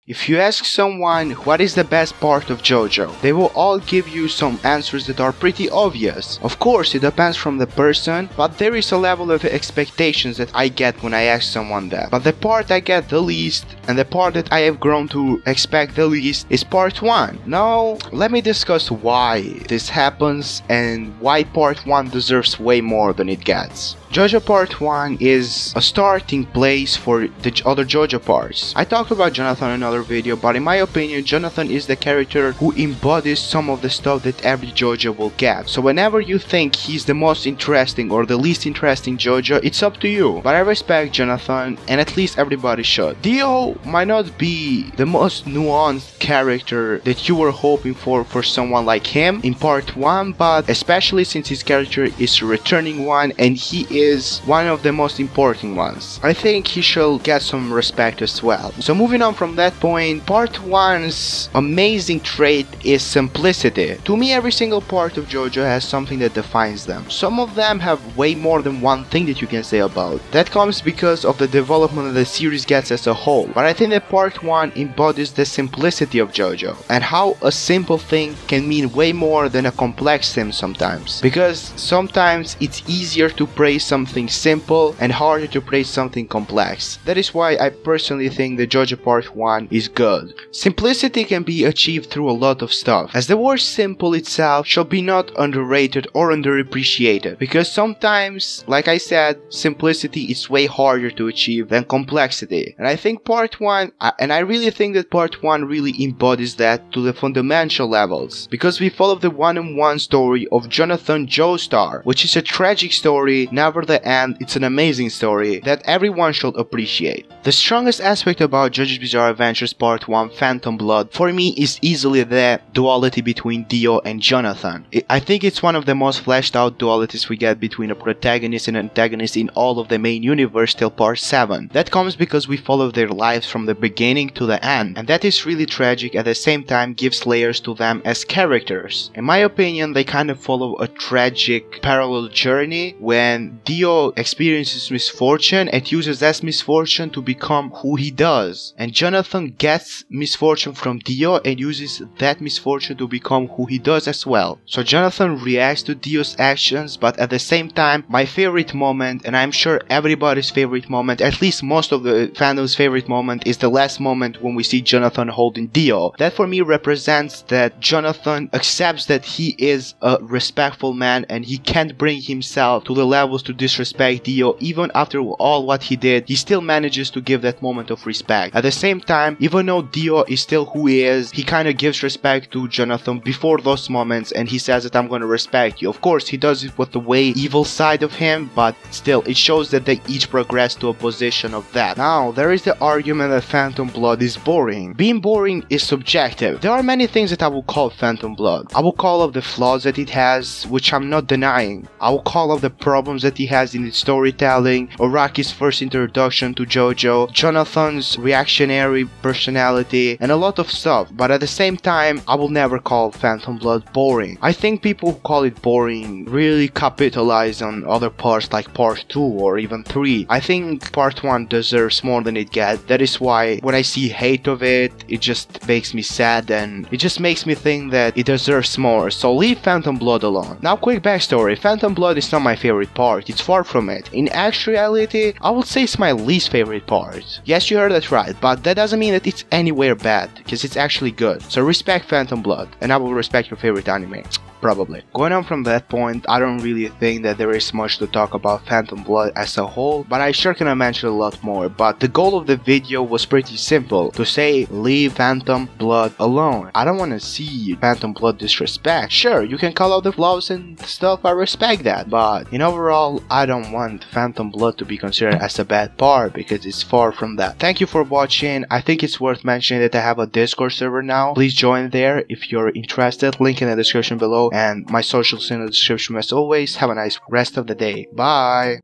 If you ask someone what is the best part of JoJo, they will all give you some answers that are pretty obvious. Of course, it depends from the person, but there is a level of expectations that I get when I ask someone that. But the part I get the least, and the part that I have grown to expect the least, is part 1. Now, let me discuss why this happens and why part 1 deserves way more than it gets. JoJo Part 1 is a starting place for the other JoJo parts. I talked about Jonathan in another video, but in my opinion, Jonathan is the character who embodies some of the stuff that every JoJo will get. So whenever you think he's the most interesting or the least interesting JoJo, it's up to you. But I respect Jonathan, and at least everybody should. Dio might not be the most nuanced character that you were hoping for someone like him in Part 1, but especially since his character is a returning one and he is one of the most important ones, I think he should get some respect as well. So moving on from that point, Part 1's amazing trait is simplicity. To me, every single part of JoJo has something that defines them. Some of them have way more than one thing that you can say about. That comes because of the development that the series gets as a whole. But I think that Part 1 embodies the simplicity of JoJo and how a simple thing can mean way more than a complex thing sometimes. Because sometimes it's easier to praise something simple and harder to praise something complex. That is why I personally think that JoJo Part 1 is good. Simplicity can be achieved through a lot of stuff, as the word simple itself should be not underrated or underappreciated, because sometimes, like I said, simplicity is way harder to achieve than complexity. And I think Part 1, and I really think that Part 1 really embodies that to the fundamental levels, because we follow the one-on-one story of Jonathan Joestar, which is a tragic story. Never the end, it's an amazing story that everyone should appreciate. The strongest aspect about JoJo's Bizarre Adventures Part 1 Phantom Blood for me is easily the duality between Dio and Jonathan. I think it's one of the most fleshed out dualities we get between a protagonist and antagonist in all of the main universe till Part 7. That comes because we follow their lives from the beginning to the end, and that is really tragic, at the same time gives layers to them as characters. In my opinion, they kind of follow a tragic parallel journey when Dio experiences misfortune and uses that misfortune to become who he does, and Jonathan gets misfortune from Dio and uses that misfortune to become who he does as well. So Jonathan reacts to Dio's actions, but at the same time, my favorite moment, and I'm sure everybody's favorite moment, at least most of the fandom's favorite moment, is the last moment when we see Jonathan holding Dio. That for me represents that Jonathan accepts that he is a respectful man and he can't bring himself to the levels to disrespect Dio. Even after all what he did, he still manages to give that moment of respect. At the same time, even though Dio is still who he is, he kind of gives respect to Jonathan before those moments, and he says that I'm gonna respect you. Of course, he does it with the way evil side of him, but still, it shows that they each progress to a position of that. Now, there is the argument that Phantom Blood is boring. Being boring is subjective. There are many things that I will call Phantom Blood. I will call of the flaws that it has, which I'm not denying. I will call of the problems that he has in its storytelling, Araki's first introduction to JoJo, Jonathan's reactionary personality, and a lot of stuff, but at the same time, I will never call Phantom Blood boring. I think people who call it boring really capitalize on other parts like Part 2 or even 3. I think Part 1 deserves more than it gets. That is why when I see hate of it, it just makes me sad and it just makes me think that it deserves more. So leave Phantom Blood alone. Now, quick backstory. Phantom Blood is not my favorite part. It's far from it. In actuality, I would say it's my least favorite part. Yes, you heard that right, but that doesn't mean that it's anywhere bad, because it's actually good. So respect Phantom Blood, and I will respect your favorite anime. Probably. Going on from that point, I don't really think that there is much to talk about Phantom Blood as a whole, but I sure can mention a lot more. But the goal of the video was pretty simple, to say leave Phantom Blood alone. I don't want to see Phantom Blood disrespect. Sure, you can call out the flaws and stuff, I respect that, but in overall, I don't want Phantom Blood to be considered as a bad part, because it's far from that. Thank you for watching. I think it's worth mentioning that I have a Discord server now. Please join there if you're interested, link in the description below, and my socials in the description as always. Have a nice rest of the day. Bye!